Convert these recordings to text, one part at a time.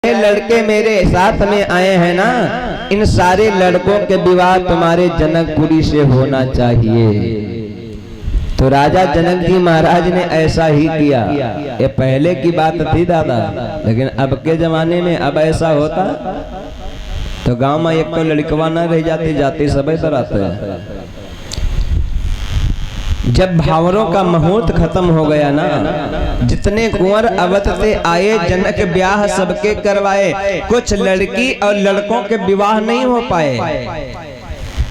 लड़के मेरे साथ में आए हैं ना, इन सारे लड़कों के विवाह तुम्हारे जनकपुरी से होना चाहिए। तो राजा जनक जी महाराज ने ऐसा ही किया। ये पहले की बात थी दादा, लेकिन अब के जमाने में अब ऐसा होता तो गांव में एक तो लड़कवा ना रह जाती, जाते सब इधर आते हैं। जब भावरों का मुहूर्त खत्म हो गया ना, जितने कुंवर अवध से आए जनक ब्याह सबके करवाए, कुछ लड़की और लड़कों के विवाह नहीं हो पाए।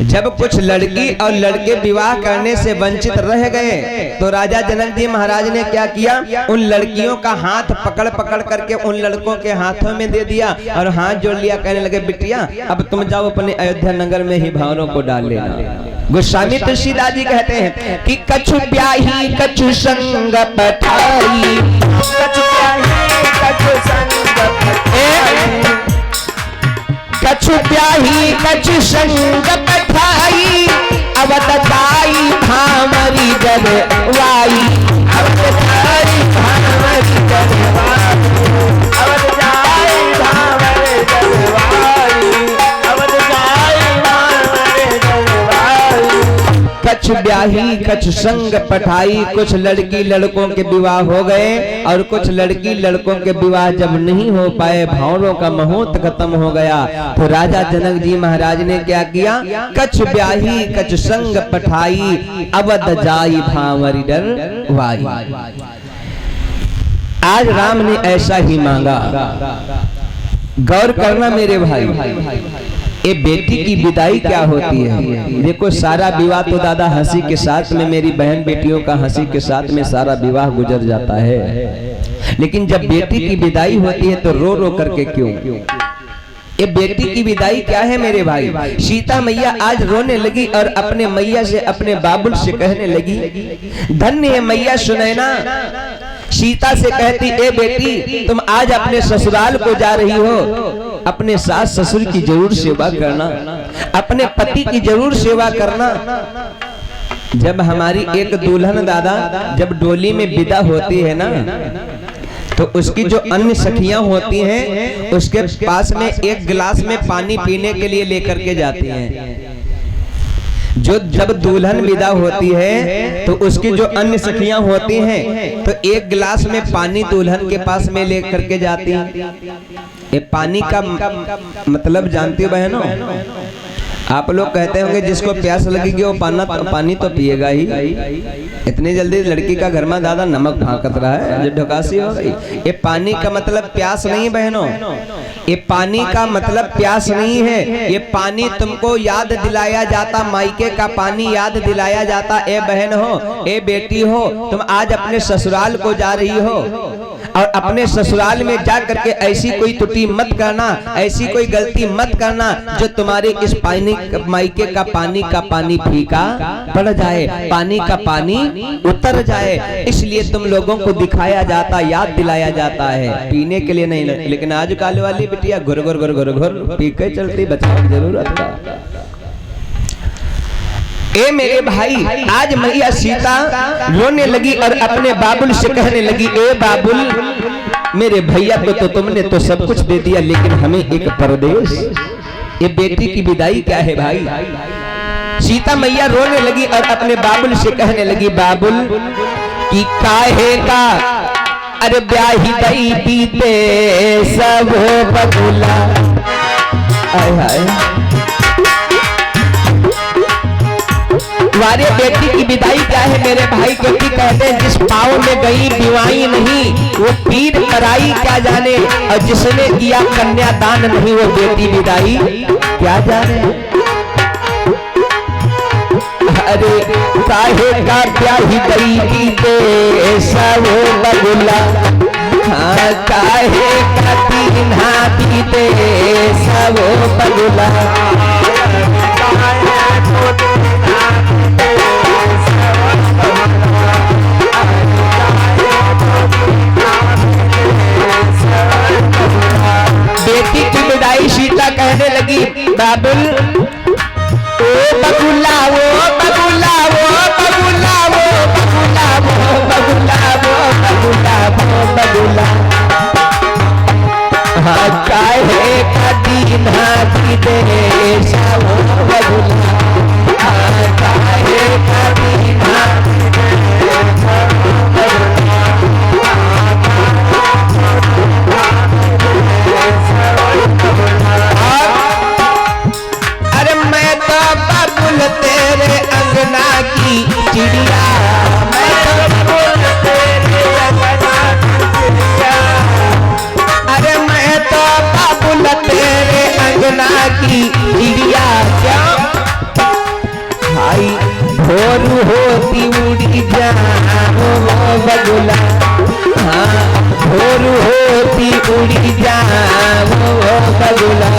जब कुछ लड़की और लड़के विवाह करने से वंचित रह गए तो राजा जनक जी महाराज ने क्या किया, उन लड़कियों का हाथ पकड़ पकड़ करके उन लड़कों के हाथों में दे दिया और हाथ जोड़ लिया, कहने लगे बिटिया अब तुम जाओ अपने अयोध्या नगर में ही भावरों को डाल लेना। गोस्वामी तुलसीदास जी कहते हैं कि कछु ब्याही कछु संग पठाई, कछु ब्याही कछु संग पठाई, कछु ब्याही कछु संग पठाई, अवध जाई भामरी जलवाई, अवध जाई भामरी जलवाई, अवध जाई भामरी जलवाई, अवध जाई भामरी जलवाई। कछु ब्याही कछु संग पठाई, कुछ लड़की लड़कों के विवाह हो गए और कुछ लड़की लड़कों के विवाह जब नहीं हो पाए, भावरों का मुहूर्त खत्म हो गया, तो राजा जनक जी महाराज ने क्या किया, कछु ब्याही कछु संग पठाई, अवध जाई भांवरी डरवाई। आज राम ने ऐसा ही मांगा। गौर करना मेरे भाई, ये बेटी की विदाई क्या होती है। देखो सारा विवाह तो दादा हंसी के साथ में, मेरी बहन बेटियों का हंसी के साथ में सारा विवाह गुजर जाता है, लेकिन जब बेटी की विदाई होती है तो रो रो करके क्यों। ये बेटी की विदाई क्या है मेरे भाई। सीता मैया आज रोने लगी और अपने मैया से, अपने बाबुल से कहने लगी, धन्य है मैया सुनैना। सीता से कहती, ए बेटी तुम आज अपने ससुराल को जा रही हो, अपने सास ससुर की जरूर सेवा करना, अपने पति की जरूर सेवा करना। जब हमारी एक दुल्हन दादा जब डोली में विदा होती है ना, तो उसकी जो अन्य सखियां होती हैं उसके पास में एक गिलास में पानी पीने के लिए लेकर के जाती हैं। जो जब दुल्हन विदा होती है तो उसकी जो अन्य सखियां होती हैं तो एक गिलास में पानी दुल्हन के पास में लेकर के जाती हैं। ये पानी का मतलब जानती हो बहनों, आप लोग कहते होंगे जिसको प्यास लगेगी वो पानी तो पिएगा ही। इतनी जल्दी लड़की का घर में दादा नमक भाकत रहा है, जो ढकासी हो गई। ये पानी का मतलब प्यास नहीं बहनों, ये पानी का मतलब प्यास नहीं है। ये पानी तुमको याद दिलाया जाता, मायके का पानी याद दिलाया जाता। ए बहन हो, ए बेटी हो, तुम आज अपने ससुराल को जा रही हो और अपने ससुराल में जा करके ऐसी कोई त्रुटि मत करना, ऐसी कोई गलती मत करना जो तुम्हारे इस पानी मायके का पानी फीका पड़ जाए, पानी का पानी उतर जाए। इसलिए तुम लोगों को दिखाया जाता, याद दिलाया जाता है, पीने के लिए नहीं। लेकिन आजकल वाली बिटिया घुर घुर घुर घुर घुर पी के चलती, बचाने की जरूरत है। ए मेरे भाई, आज मैया सीता रोने लगी और अपने बाबुल से कहने लगी, ए बाबुल मेरे भैया को तो तुमने तो सब कुछ दे दिया, लेकिन हमें एक परदेश। ये बेटी की विदाई क्या है भाई। सीता मैया रोने लगी और अपने बाबुल से कहने लगी, बाबुल की काहे का अरे ब्याही दई बीते सब बबुला। आय हाय, तुम्हारे बेटी की विदाई क्या है मेरे भाई। क्योंकि कहते हैं जिस पाँव में गई बिवाई नहीं, वो पीर कराई क्या जाने, और जिसने किया कन्यादान नहीं, वो बेटी विदाई क्या जाने। अरे काहे का ब्याही गई बीते सब बबुला, हाँ काहे का दीन्हा बीते सब बबुला। बेटी की विदाई सीता कहने लगी, बाबुल ओ बबुला वो बबुला वो बबुला वो बबुला वो बबुला वो बबुला वो बबुला। काहे का दीना की देश हो बगुला, काहे का दीना अरे मैं तो बाबुल तेरे अंगना की चिड़िया, मैं तो बाबुल तेरे अंगना की चिड़िया, अरे मैं तो बाबुल तेरे अंगना की चिड़िया। क्या भाई भोर होती उड़ी जाओ बगुला, हाँ भोर होती उड़ी जाओ बगुला,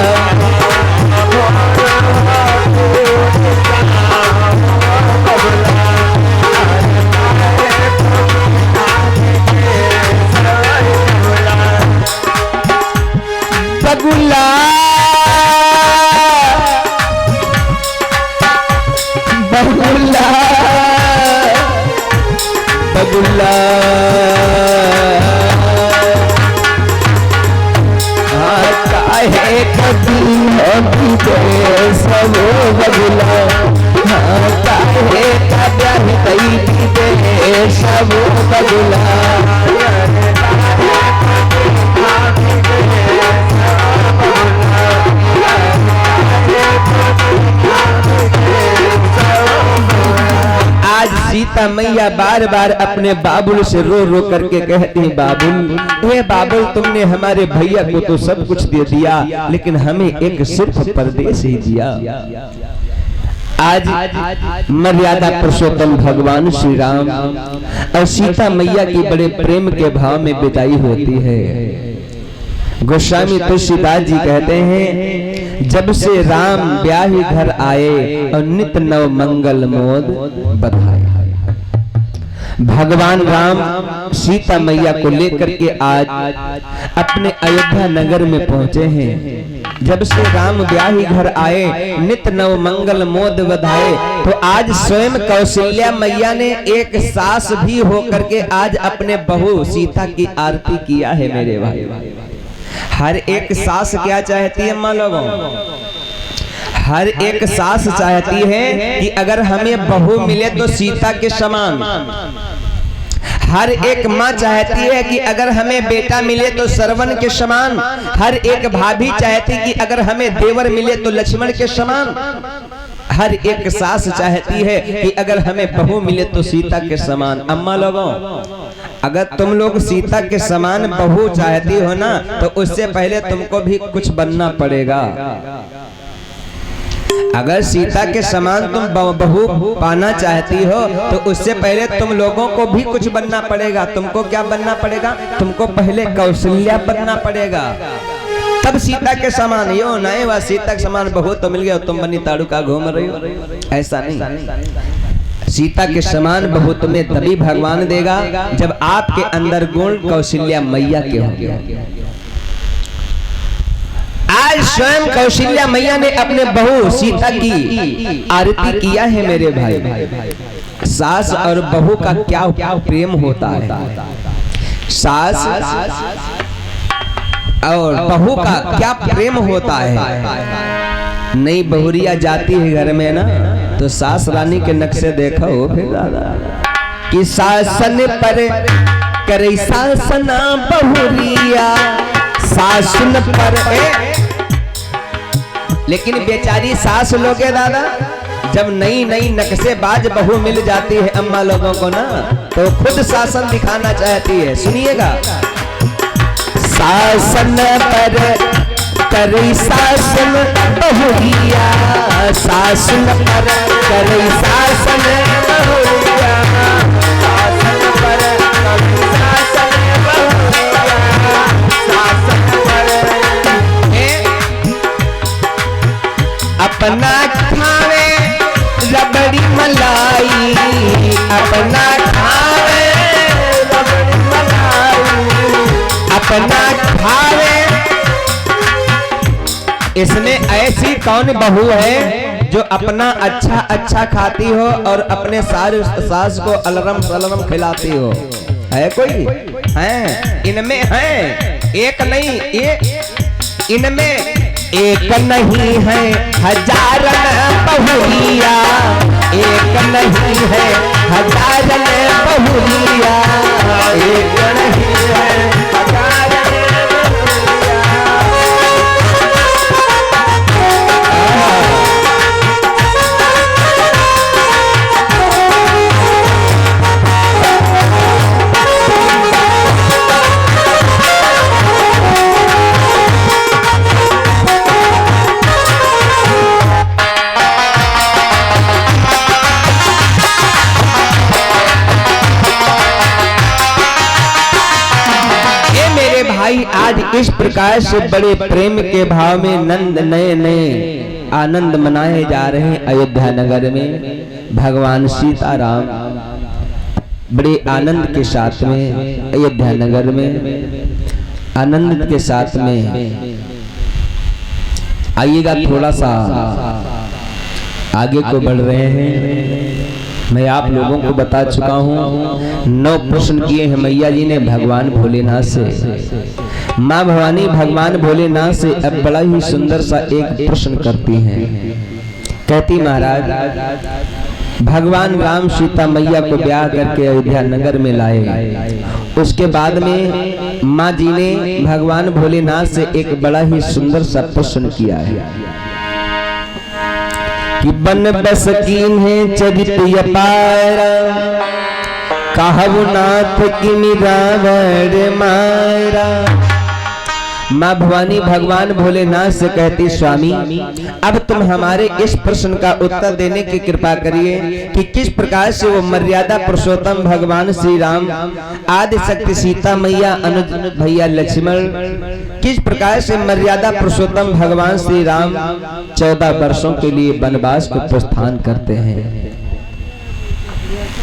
बगुला बगुला बगुला काहे कभी हम सब बगुला, काहे का ब्याह कई दे सब बगुला, आज सीता मैया बार बार अपने बाबुल से रो रो करके कहती हैं, बाबुल हे बाबुल तुमने हमारे भैया को तो सब कुछ दे दिया, लेकिन हमें एक सिर्फ परदेश ही दिया। आज मर्यादा पुरुषोत्तम भगवान श्री राम और सीता मैया की बड़े प्रेम के भाव में विदाई होती है। गोस्वामी तुलसीदास जी कहते हैं, जब से राम ब्याही घर आए और नित नव मंगल मोद बधाए। भगवान राम सीता मैया को लेकर के आज अपने अयोध्या नगर में पहुंचे हैं। जब से राम ब्याही घर आए नित नव मंगल मोद बधाए, तो आज स्वयं कौशल्या मैया ने एक सास भी होकर के आज अपने बहू सीता की आरती किया है। मेरे भाई हर एक सास क्या चाहती है माँ लोगों, हर एक सास चाहती है कि अगर हमें बहू मिले तो सीता के समान। हर एक माँ चाहती है कि अगर हमें बेटा मिले तो श्रवण के समान। हर एक भाभी चाहती कि अगर हमें देवर मिले तो लक्ष्मण के समान। हर एक सास चाहती है कि अगर हमें बहू मिले तो सीता के समान। अम्मा लोगों, अगर तुम लोग सीता के समान बहू चाहती हो ना, तो उससे पहले तुमको भी कुछ बनना पड़ेगा। अगर सीता के समान तुम बहू पाना चाहती हो तो उससे पहले तुम लोगों को भी कुछ बनना पड़ेगा। तुमको क्या बनना पड़ेगा? तुमको पहले कौशल्या बनना पड़ेगा, तब सीता के समान। यो नहीं वह सीता के समान बहू तो मिल गया, तुम बनी ताड़ू का घूम रही हो, ऐसा नहीं। सीता के समान बहू तुम्हें तभी भगवान देगा जब आपके अंदर गुण कौशल्या मैया के होंगे। आज स्वयं कौशल्या मैया ने अपने बहू सीता की आरती किया है। मेरे भाई, सास और बहू का क्या प्रेम होता है, सास और बहू का क्या प्रेम होता है। नई बहुरिया जाती है घर में ना, तो सास रानी के नक्शे देखा हो फिर कि सासन पर करे सासना बहुरिया सासुन पर। लेकिन बेचारी सास लोगे दादा, जब नई नई नक्शेबाज बहू मिल जाती है अम्मा लोगों को ना, तो खुद शासन दिखाना चाहती है। सुनिएगा, सासन पर करे सासन बहुरिया सासन पर करे सासन बहुरिया सासन पर करे सासन बहुरिया सासन पर अपना खावे रबड़ी मलाई, अपना खावे रबड़ी मलाई, अपना खावे। इसमें ऐसी कौन बहू है जो अपना अच्छा अच्छा खाती हो और अपने सारे सास को अलरम सलरम खिलाती हो? है कोई? है, इनमें है, एक नहीं इनमें एक नहीं है हजारन बहुरिया, एक नहीं है हजारन बहुरिया, एक नहीं है हजारन आज इस प्रकार से बड़े प्रेम के भाव में नंद नए नए आनंद मनाए जा रहे हैं अयोध्या नगर में। भगवान सीताराम बड़े आनंद के साथ में अयोध्या नगर में आनंद के साथ में आइएगा। थोड़ा सा आगे को बढ़ रहे हैं। मैं आप लोगों को बता चुका हूँ 9 प्रश्न किए हैं मैया जी ने भगवान भोलेनाथ से। माँ भवानी भगवान भोलेनाथ से अब बड़ा ही सुंदर सा एक प्रश्न करती हैं। कहती महाराज भगवान राम सीता मैया को ब्याह करके अयोध्या नगर में लाए। उसके बाद में माँ जी ने भगवान भोलेनाथ से एक बड़ा ही सुंदर सा प्रश्न किया है कि बन बस कीन है चरित अपारा, कहु नाथ की रावण मारा। माँ भवानी भगवान भोलेनाथ से कहती स्वामी अब तुम हमारे इस प्रश्न का उत्तर देने की कृपा करिए कि किस प्रकार से वो मर्यादा पुरुषोत्तम भगवान श्री राम आदि शक्ति सीता मैया अनुज भैया लक्ष्मण किस प्रकार से मर्यादा पुरुषोत्तम भगवान श्री राम 14 वर्षों के लिए वनवास को प्रस्थान करते हैं।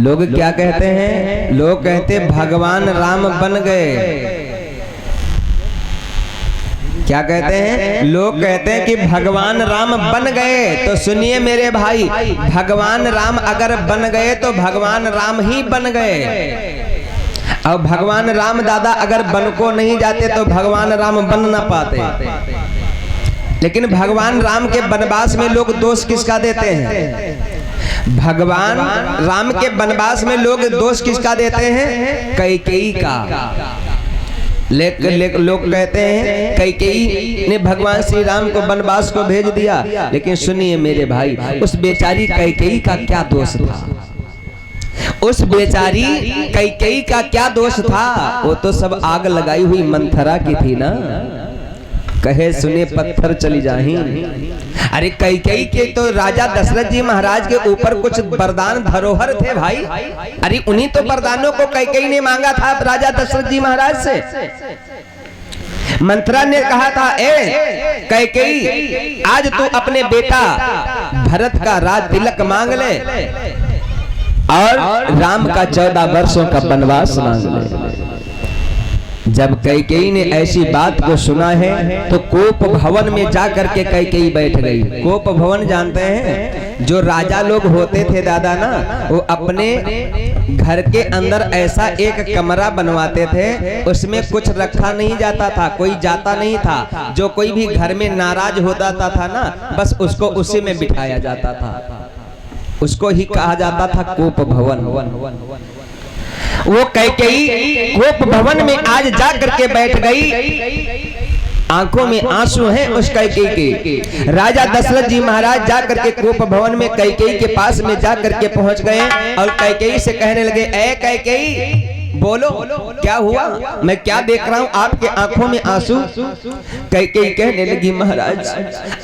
लोग क्या कहते हैं? लोग कहते भगवान राम बन गए। क्या कहते हैं? लोग कहते हैं कि भगवान राम बन गए। तो सुनिए मेरे भाई, भगवान राम अगर बन गए तो भगवान राम ही बन गए। और भगवान राम दादा अगर बन को नहीं जाते तो भगवान राम बन ना पाते। लेकिन भगवान राम के वनवास में लोग दोष किसका देते हैं? भगवान राम के वनवास में लोग दोष किसका देते हैं? कैकेयी का। लोग कहते हैं कैकेयी ने भगवान श्री राम को वनवास को भेज दिया। लेकिन सुनिए मेरे भाई, उस बेचारी कैकेयी का क्या दोष था? उस बेचारी कैकेयी का क्या दोष था? वो तो सब आग लगाई हुई मंथरा की थी ना। कहे सुने पत्थर चली जाही। अरे कैकेयी के तो राजा दशरथ जी महाराज के ऊपर कुछ वरदान धरोहर थे भाई। अरे उन्हीं तो वरदानों को कैकेयी ने मांगा था राजा दशरथ जी महाराज से। मंत्रा ने कहा था ए कैकेयी आज तू अपने बेटा भरत का राज तिलक मांग ले और राम का 14 वर्षों का वनवास मांग ले। जब कैकेयी ने ऐसी बात को सुना है तो कोप भवन में जाकर के कैकेयी बैठ गई। कोप भवन जानते हैं? जो राजा लोग होते थे दादा ना, वो अपने घर के अंदर ऐसा एक कमरा बनवाते थे, उसमें कुछ रखा नहीं जाता था, कोई जाता नहीं था। जो कोई भी घर में नाराज होता था ना, बस उसको उसी में बिठाया जाता था। उसको ही कहा जाता था कोप भवन। वो कैकेयी कोप भवन में आज जा करके बैठ गई। आंखों में आंसू हैं उस कैकेयी के। राजा दशरथ जी महाराज जा करके कोप भवन में कैकेयी के पास में जा करके पहुंच गए और कैकेयी से कहने लगे ए कैकेयी बोलो क्या हुआ? मैं क्या देख रहा हूँ आपके आंखों में आंसू? कैकेयी कहने लगी महाराज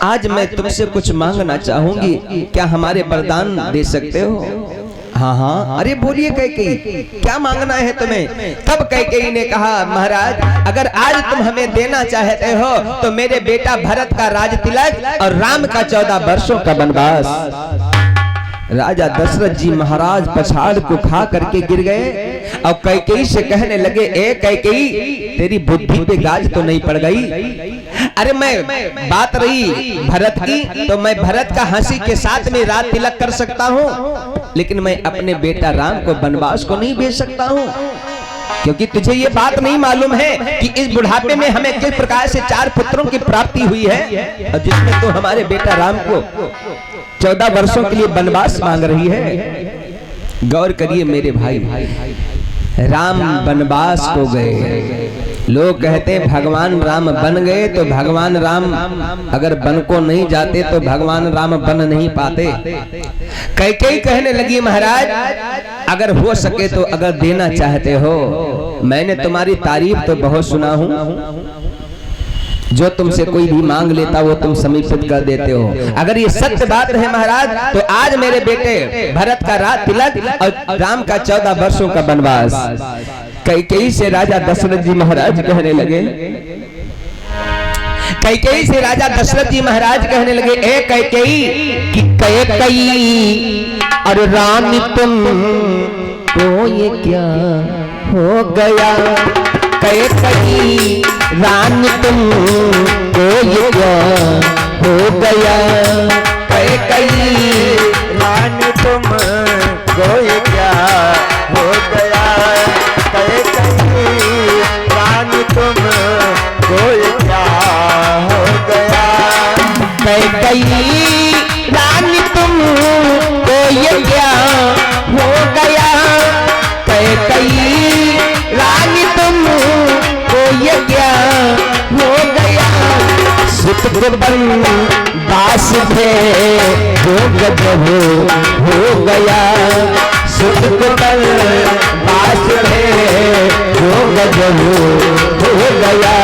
आज मैं तुमसे कुछ मांगना चाहूंगी, क्या हमारे वरदान दे सकते हो? हाँ हाँ, अरे बोलिए कैकेयी क्या मांगना है तुम्हें? तब कैकेयी ने कहा महाराज अगर आज तुम हमें देना चाहते हो तो मेरे बेटा भरत का राज तिलक और राम का 14 वर्षों का वनवास। राजा दशरथ जी महाराज पछाड़ को खा करके गिर गए और कैकेयी से कहने लगे ए कैकेयी तेरी बुद्धि पे गाज तो नहीं पड़ गई? अरे मैं बात रही भरत की तो मैं भरत का हंसी के साथ में रात तिलक कर सकता हूँ, लेकिन मैं अपने बेटा राम को वनवास को नहीं भेज सकता हूँ। क्योंकि तुझे ये बात नहीं मालूम है कि इस बुढ़ापे में हमें किस प्रकार से 4 पुत्रों की प्राप्ति हुई है, और जिसमें तो हमारे बेटा राम को 14 वर्षों के लिए वनवास मांग रही है। गौर करिए मेरे भाई, राम वनवास को गए। लोग कहते हैं भगवान राम बन गए, तो भगवान राम अगर बन को नहीं जाते तो भगवान राम बन नहीं पाते। कैकेयी कहने लगी महाराज अगर हो सके तो अगर देना चाहते हो, मैंने तुम्हारी तारीफ तो बहुत सुना हूं, जो तुमसे कोई भी मांग लेता वो तुम समीपित कर देते हो। अगर ये सत्य बात है महाराज, तो आज मेरे बेटे भरत का राज तिलक और राम का 14 वर्षों का वनवास। कैकेयी से राजा दशरथ जी महाराज कहने लगे, कैकेयी से राजा दशरथ जी महाराज कहने लगे, ए कैकेयी कि कैकेयी और रानी तुम तो ये क्या हो गया, कैकेयी रानी तुम को ये क्या हो गया, कैकेयी रानी तुम को ये क्या हो गया, कैकेयी रानी तुम को ये क्या हो गया, कैकेयी रानी तुम को ये क्या हो गया, कैकेयी रानी तुम ये क्या हो गया, सुत दास थे जो गजब हो गया, सुत दास थे जो गजब हो गया।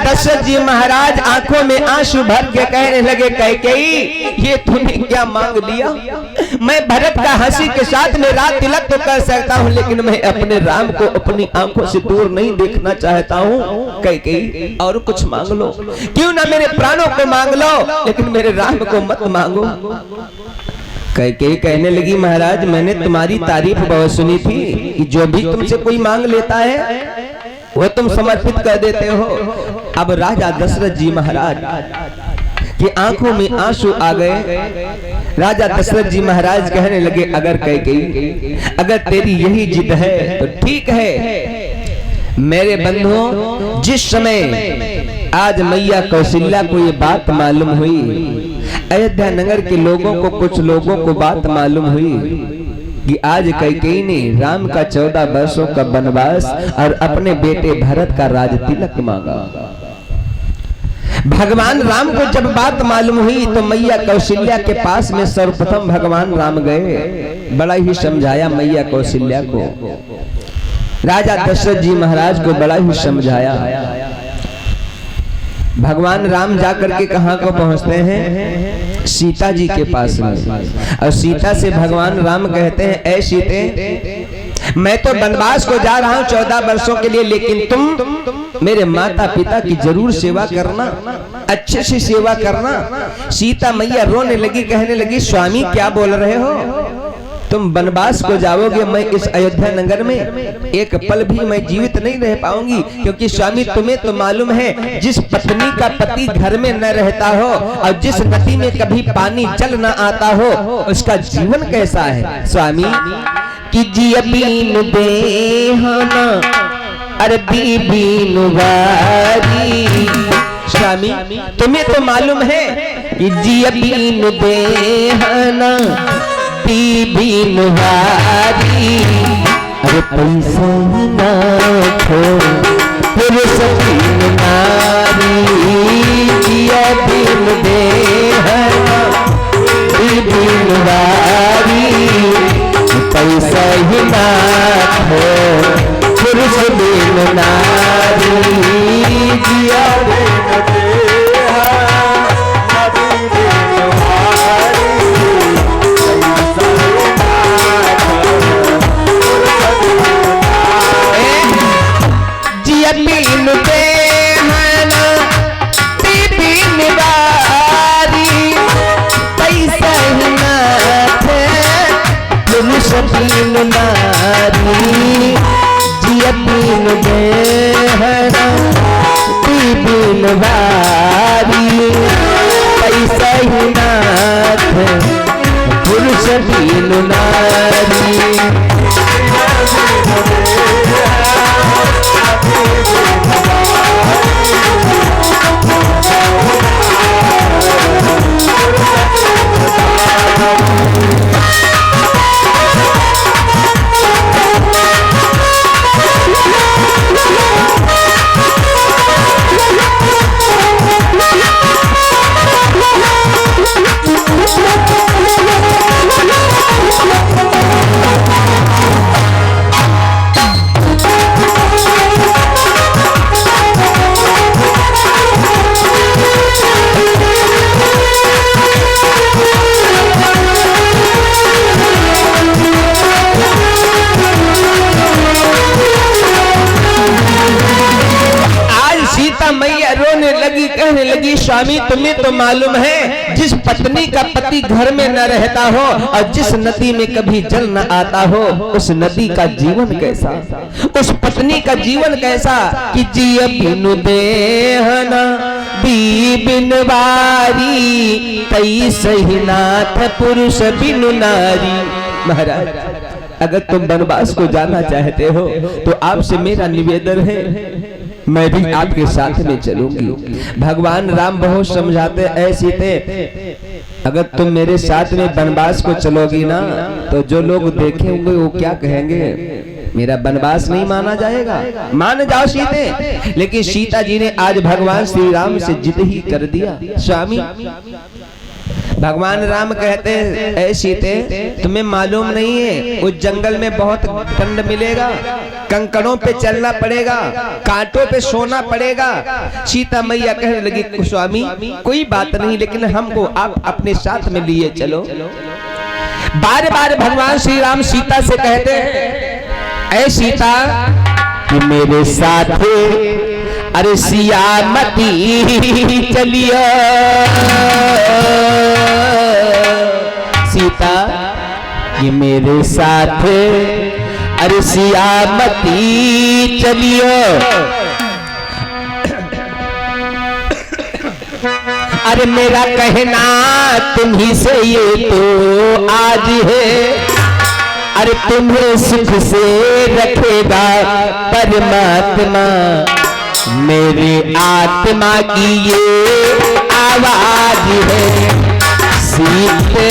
दशरथ जी महाराज आंखों में आंसू भर के कहने लगे, कैकेयी ये तूने क्या मांग लिया, मैं भरत का हंसी के साथ में रात तिलक तो कर सकता हूँ, लेकिन मैं अपने राम को अपनी आंखों से दूर नहीं देखना चाहता हूँ। कैकेयी और कुछ मांग लो, क्यों ना मेरे प्राणों को मांग लो, लेकिन मेरे राम को मत मांगो। कैकेयी कहने लगी, महाराज मैंने तुम्हारी तारीफ बहुत सुनी थी कि जो भी तुमसे कोई मांग लेता है वो तुम समर्पित कर देते हो। अब राजा दशरथ जी महाराज की आंखों में आंसू आ गए। राजा दशरथ जी महाराज कहने लगे, अगर कैकेयी अगर तेरी यही जिद है तो ठीक है मेरे बंधुओं, जिस समय आज मैया कौशल्या को ये बात मालूम हुई, अयोध्या नगर के लोगों को, कुछ लोगों को बात मालूम हुई कि आज कैकेयी ने राम का 14 वर्षों का वनवास और अपने बेटे भरत का राज तिलक मांगा। भगवान राम को जब बात मालूम हुई तो मैया कौशल्या के पास में सर्वप्रथम भगवान राम गए, बड़ा ही समझाया मैया कौशल्या को। राजा दशरथ जी महाराज को बड़ा ही समझाया। भगवान राम जाकर के कहां को पहुंचते हैं, सीता जी के पास में, और सीता से भगवान राम कहते हैं, ऐ सीते मैं तो वनवास को जा रहा हूं 14 वर्षों के लिए, लेकिन तुम मेरे माता पिता की जरूर सेवा करना, अच्छे से सेवा करना। सीता मैया रोने लगी, कहने लगी, स्वामी क्या बोल रहे हो, तुम वनवास को जाओगे, मैं इस अयोध्या नगर में एक पल भी मैं जीवित नहीं रह पाऊंगी, क्योंकि स्वामी तुम्हें तो मालूम है जिस पत्नी का पति घर में न रहता हो और जिस नदी में कभी पानी चल न आता हो उसका जीवन कैसा है। स्वामी कि जिया बीन देहाना अरबी बीन वारी, स्वामी तुम्हें तो मालूम है कि जिया बीन देहाना बीन वारी, अरे पैसा ही ना छोड़ फिर सकीन नारी, जिया बीन देहाना बीन वारी, पैसा ही ना छोड़ फिर सकीन नारी, जिया बीन देहाना बीन वारी। बिनवारी कैसा ही नाथ पुरुष बिन नारी। कहने लगी स्वामी तुम्हें तो मालूम है जिस पत्नी का पति घर में न रहता हो और जिस नदी में कभी जल न आता हो उस नदी का जीवन कैसा, उस पत्नी का जीवन कैसा कि जिय बिनु देहना दी बिनवारी तई सही नाथ पुरुष बिनु नारी। महाराज अगर तुम वनवास को जाना चाहते हो तो आपसे मेरा निवेदन है मैं भी आपके साथ में चलूंगी। भगवान राम बहुत समझाते ऐसी थे अगर तुम मेरे साथ में वनवास को चलोगी ना तो जो लोग देखेंगे वो क्या कहेंगे, मेरा वनवास नहीं माना जाएगा। मान जाओ सीते, लेकिन सीता जी ने आज भगवान श्री राम से जिद ही कर दिया। स्वामी भगवान राम कहते ऐ सीते तुम्हें मालूम नहीं है उस जंगल में बहुत ठंड मिलेगा, कंकड़ों पे चलना पड़ेगा, कांटों पे सोना पड़ेगा। सीता मैया कहने लगी स्वामी कोई बात नहीं लेकिन हमको आप अपने साथ में लिए चलो। बार बार भगवान श्री राम सीता से कहते हैं ऐ सीता कि मेरे साथ अरे सियामती चलियो। सीता ये मेरे साथ अरे सियामती चलियो। अरे मेरा कहना तुम्ही से ये तो आज है, अरे तुम्हें सुख से रखेगा परमात्मा। मेरी आत्मा की ये आवाज है सीते।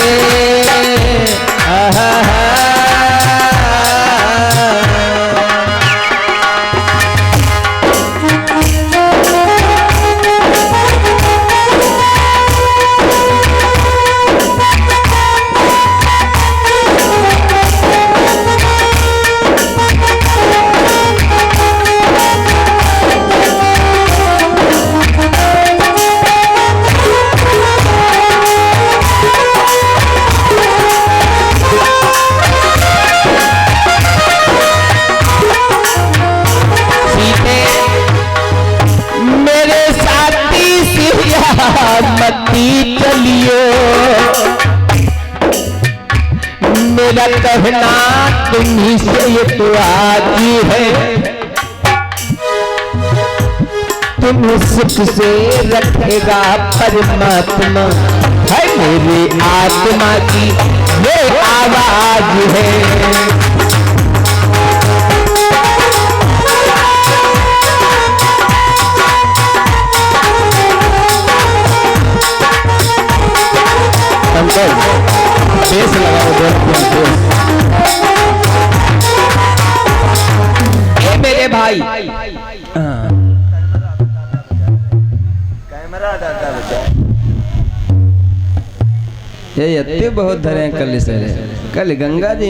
चलियो मेरा कहना तुम्ही से ये तो आती है, तुम्हें सुख से रखेगा परमात्मा। है मेरी आत्मा की ये आवाज है। बेस लगाओ मेरे भाई। कैमरा डाटा बचा ये बहुत धरे कल गंगा जी